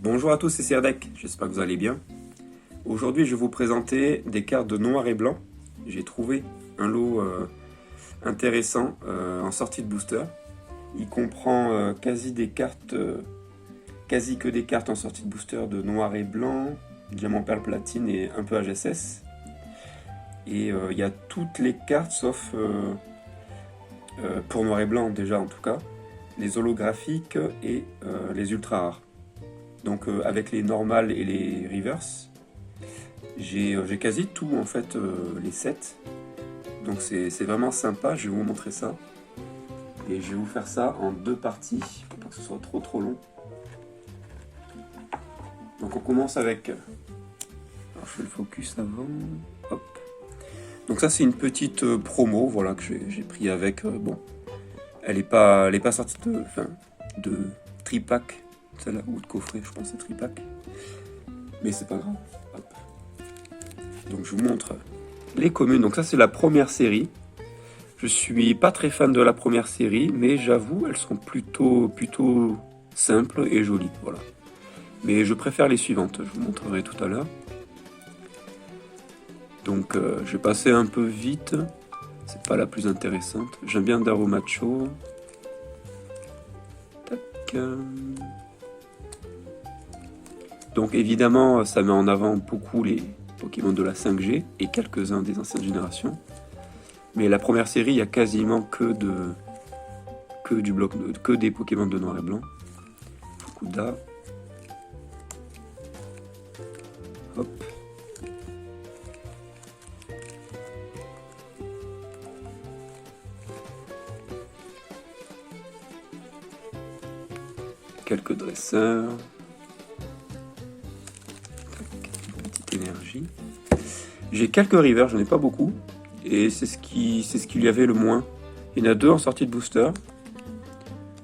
Bonjour à tous, c'est Serdec, j'espère que vous allez bien. Aujourd'hui, je vais vous présenter des cartes de noir et blanc. J'ai trouvé un lot intéressant en sortie de booster. Il comprend quasi que des cartes en sortie de booster de noir et blanc, diamant, perle, platine et un peu HSS. Et il y a toutes les cartes sauf pour noir et blanc déjà en tout cas, les holographiques et les ultra rares. Donc avec les normales et les reverse, j'ai quasi tout en fait, les sets. Donc c'est vraiment sympa, je vais vous montrer ça. Et je vais vous faire ça en deux parties, pour pas que ce soit trop long. Donc on commence avec... Alors je fais le focus avant. Hop. Donc ça c'est une petite promo, voilà, que j'ai pris avec... bon, elle est pas sortie de tripack, celle-là, ou de coffret, je pense que c'est tripack. Mais c'est pas grave. Hop. Donc je vous montre les communes. Donc ça c'est la première série. Je suis pas très fan de la première série, mais j'avoue elles sont plutôt simples et jolies, voilà. Mais je préfère les suivantes, je vous montrerai tout à l'heure. Donc je vais passer un peu vite, c'est pas la plus intéressante. J'aime bien Darumacho. Tac. Donc évidemment ça met en avant beaucoup les Pokémon de la 5G et quelques-uns des anciennes générations. Mais la première série, il y a quasiment que des Pokémon de noir et blanc. Fukuda. Hop. Quelques dresseurs. Une petite énergie. J'ai quelques rivers, j'en ai pas beaucoup. Et c'est ce qu'il y avait le moins. Il y en a deux en sortie de booster.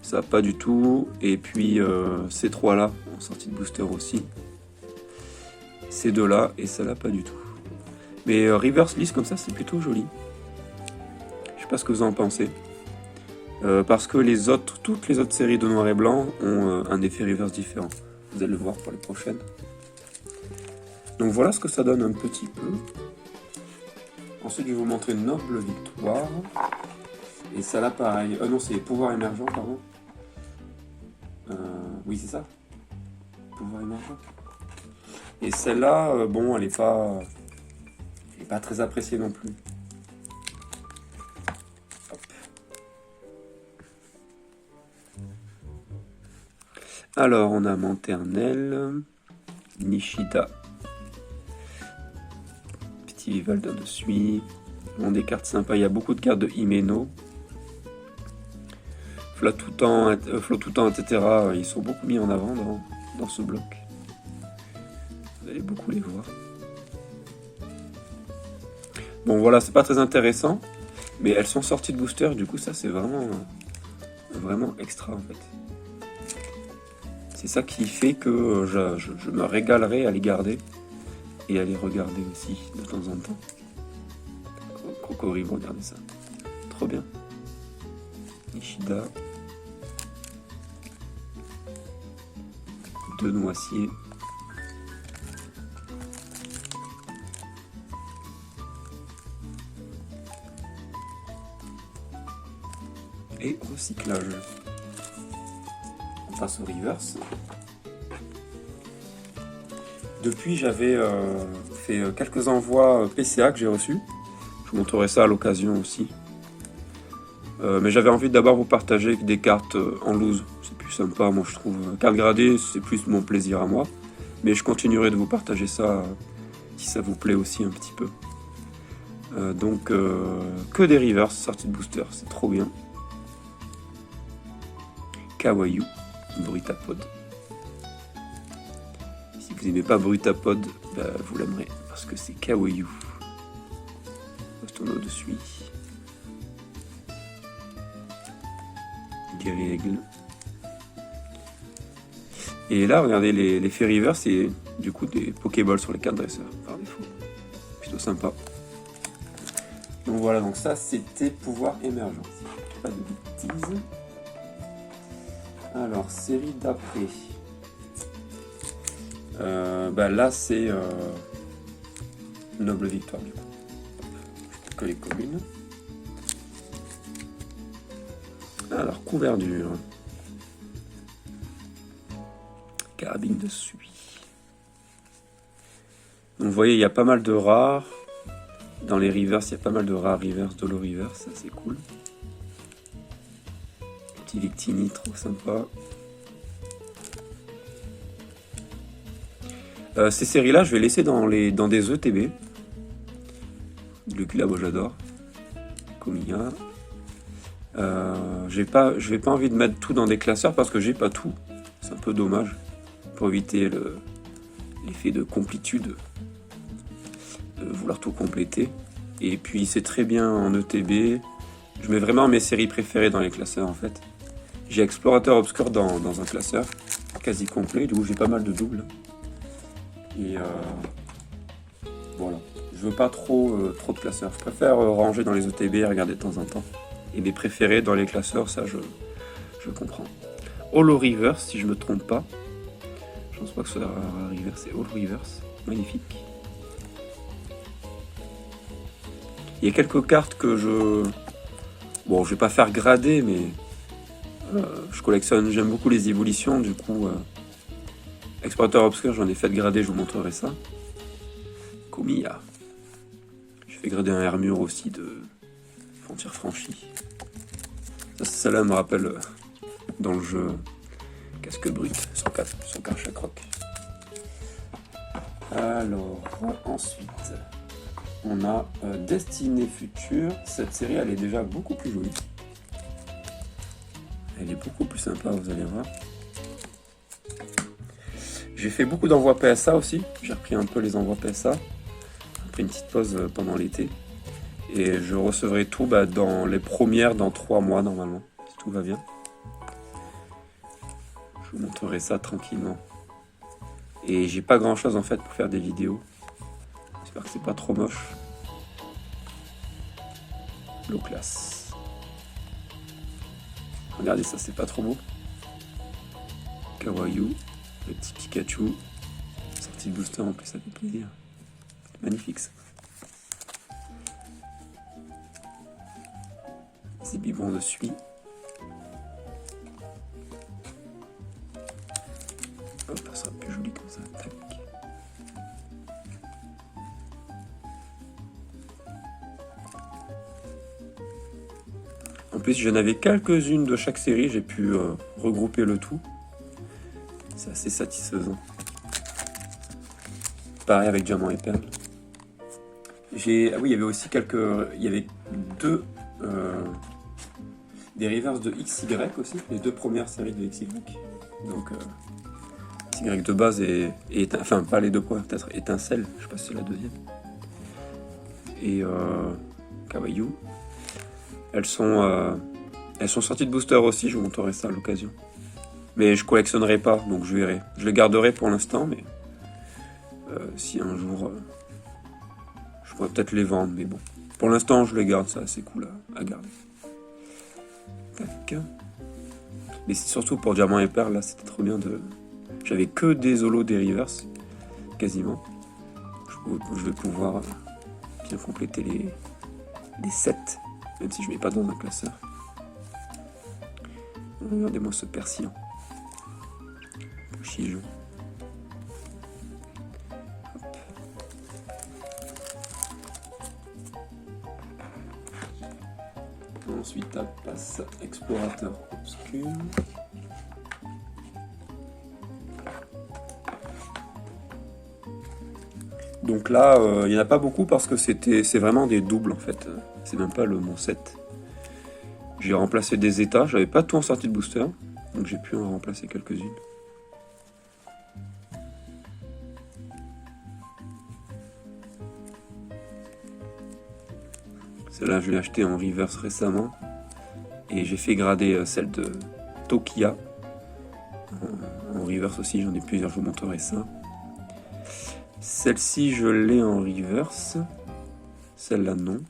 Ça pas du tout. Et puis ces trois là en sortie de booster aussi. Ces deux là et celle-là pas du tout. Mais reverse list comme ça c'est plutôt joli. Je sais pas ce que vous en pensez. Parce que toutes les autres séries de noir et blanc ont un effet reverse différent. Vous allez le voir pour les prochaines. Donc voilà ce que ça donne un petit peu. Ensuite, je vais vous montrer Noble Victoire. Et ça là, pareil. Non, c'est Pouvoir Émergent, pardon. Oui, c'est ça. Pouvoir Émergent. Et celle-là, bon, elle est pas très appréciée non plus. Hop. Alors, on a Manternel, Nishida. Valda de Suie. Bon, des cartes sympas, il y a beaucoup de cartes de Himeno. Flatoutan, etc. Ils sont beaucoup mis en avant dans ce bloc. Vous allez beaucoup les voir. Bon voilà, c'est pas très intéressant, mais elles sont sorties de booster, du coup ça c'est vraiment extra en fait. C'est ça qui fait que je me régalerai à les garder. Et à les regarder aussi de temps en temps. Crocori, regardez ça. Trop bien. Nishida. Deux noisiers. Et recyclage. On passe au reverse. Depuis, j'avais fait quelques envois PCA que j'ai reçus. Je vous montrerai ça à l'occasion aussi. Mais j'avais envie d'abord vous partager des cartes en loose. C'est plus sympa, moi je trouve. Cartes gradées, c'est plus mon plaisir à moi. Mais je continuerai de vous partager ça si ça vous plaît aussi un petit peu. Donc, que des reverse sorties de booster, c'est trop bien. Kawaii, Brutapod. Si vous n'aimez pas Brutapod, bah, vous l'aimerez parce que c'est Kawaii. Bastonneau de Suie. Des règles. Et là, regardez, les faits reverse, c'est du coup des Pokéballs sur les cartes dresseurs, par défaut. Plutôt sympa. Donc voilà, donc ça c'était pouvoir émergent. Pas de bêtises. Alors, série d'après. Là, c'est Noble Victoire, du coup. Que les communes. Alors, couverture. Carabine de suie. Donc, vous voyez, il y a pas mal de rares. Dans les reverse, il y a pas mal de rares reverse, Dolo reverse, ça c'est cool. Petit Victini, trop sympa. Ces séries-là, je vais laisser dans des ETB. Le Culabo, j'adore. Comiya. Je vais pas envie de mettre tout dans des classeurs parce que j'ai pas tout. C'est un peu dommage. Pour éviter l'effet de complétude. De vouloir tout compléter. Et puis c'est très bien en ETB. Je mets vraiment mes séries préférées dans les classeurs en fait. J'ai Explorateur Obscur dans un classeur quasi complet, où j'ai pas mal de doubles. Et voilà. Je veux pas trop de classeurs. Je préfère ranger dans les ETB et regarder de temps en temps. Et mes préférés dans les classeurs, ça je comprends. Holo Reverse, si je me trompe pas. Je pense pas que ce soit Reverse, c'est Holo Reverse. Magnifique. Il y a quelques cartes que Bon, je vais pas faire grader, mais je collectionne, j'aime beaucoup les évolutions, du coup... Explorateur Obscur, j'en ai fait grader, je vous montrerai ça. Comiya. J'ai fait grader un Hermure aussi de Frontière Franchie. Celle-là me rappelle dans le jeu Casque Brut, son Karchak Rock. Alors, ensuite, on a Destinée Future. Cette série, elle est déjà beaucoup plus jolie. Elle est beaucoup plus sympa, vous allez voir. J'ai fait beaucoup d'envois PSA aussi. J'ai repris un peu les envois PSA. Après une petite pause pendant l'été. Et je recevrai tout dans les premières dans 3 mois normalement. Si tout va bien. Je vous montrerai ça tranquillement. Et j'ai pas grand chose en fait pour faire des vidéos. J'espère que c'est pas trop moche. Low class. Regardez ça, c'est pas trop beau. Kawaii. Le petit Pikachu, sortie de booster en plus, ça fait plaisir. Magnifique ça. C'est bibon de suie. Hop, ça sera plus joli comme ça. Tac. En plus, j'en avais quelques-unes de chaque série, j'ai pu regrouper le tout. C'est assez satisfaisant. Pareil avec Diamant et Perle. Ah oui, il y avait aussi il y avait des reverse de XY aussi, les 2 premières séries de XY. Donc XY de base enfin pas les 2 premières, peut-être Étincelle, je sais pas si c'est la deuxième. Et Kawaii. Elles sont sorties de booster aussi, je vous montrerai ça à l'occasion. Mais je collectionnerai pas, donc je verrai. Je les garderai pour l'instant, mais si un jour je pourrais peut-être les vendre, mais bon. Pour l'instant, je les garde, ça c'est cool à garder. Tac. Mais c'est surtout pour Diamant et Perle, là c'était trop bien de... J'avais que des holos des reverse, quasiment. Je vais pouvoir bien compléter les 7, même si je ne mets pas dans un classeur. Regardez-moi ce persillant. Chijon. Ensuite, elle passe Explorateur Obscur. Donc là, il n'y en a pas beaucoup parce que c'est vraiment des doubles en fait. C'est même pas mon set. J'ai remplacé des états, j'avais pas tout en sortie de booster, donc j'ai pu en remplacer quelques-unes. Celle-là, je l'ai acheté en reverse récemment. Et j'ai fait grader celle de Tokia. En reverse aussi, j'en ai plusieurs, je vous montrerai ça. Celle-ci, je l'ai en reverse. Celle-là, non.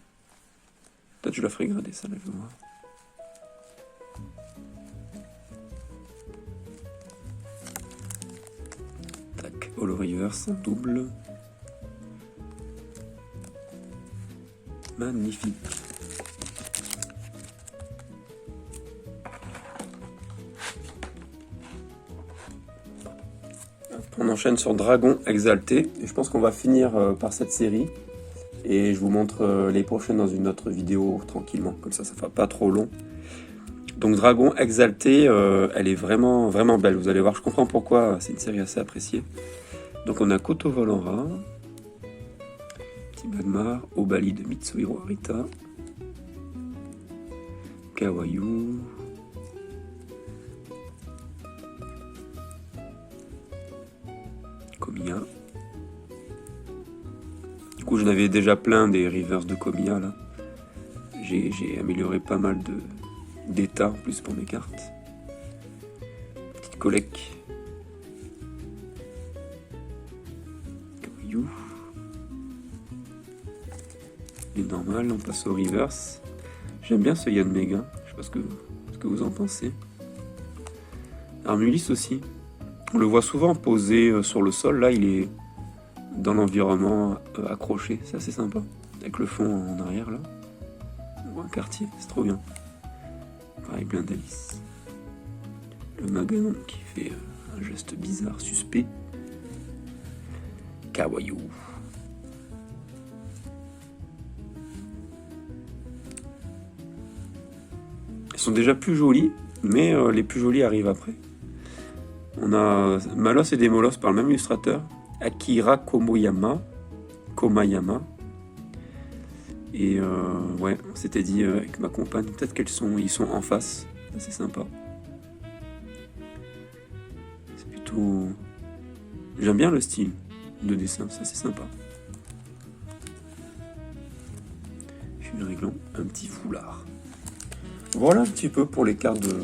Peut-être je la ferai grader, celle-là, je vais voir. Tac. Holo Reverse en double. Magnifique. On enchaîne sur Dragon Exalté. Et je pense qu'on va finir par cette série. Et je vous montre les prochaines dans une autre vidéo tranquillement. Comme ça ne fera pas trop long. Donc Dragon Exalté, elle est vraiment, vraiment belle. Vous allez voir, je comprends pourquoi c'est une série assez appréciée. Donc on a Koto Volora, Petit Magmar, Obali de Mitsuhiro Arita, Kawayu, Komiya. Du coup, j'en avais déjà plein des reverse de Komiya là. J'ai amélioré pas mal d'état en plus pour mes cartes. Petite collecte. Kawayu. Et normal, on passe au reverse. J'aime bien ce Yanmega. Je sais pas ce que vous en pensez. Armulis aussi. On le voit souvent posé sur le sol. Là, il est dans l'environnement accroché. C'est assez sympa. Avec le fond en arrière, là. On voit un quartier. C'est trop bien. Pareil, Blindalis. Le Maganon qui fait un geste bizarre, suspect. Kawayu. Elles sont déjà plus jolies, mais les plus jolies arrivent après. On a Malos et Demolos par le même illustrateur, Akira Komayama. Et ouais, on s'était dit avec ma compagne, peut-être ils sont en face. C'est sympa. C'est plutôt... J'aime bien le style de dessin, ça c'est sympa. Je suis réglant un petit foulard. Voilà un petit peu pour les cartes de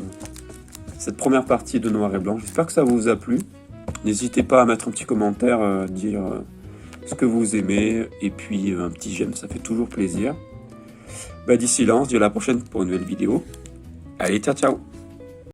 cette première partie de Noir et Blanc. J'espère que ça vous a plu. N'hésitez pas à mettre un petit commentaire, dire ce que vous aimez, et puis un petit j'aime, ça fait toujours plaisir. D'ici là, on se dit à la prochaine pour une nouvelle vidéo. Allez, ciao ciao!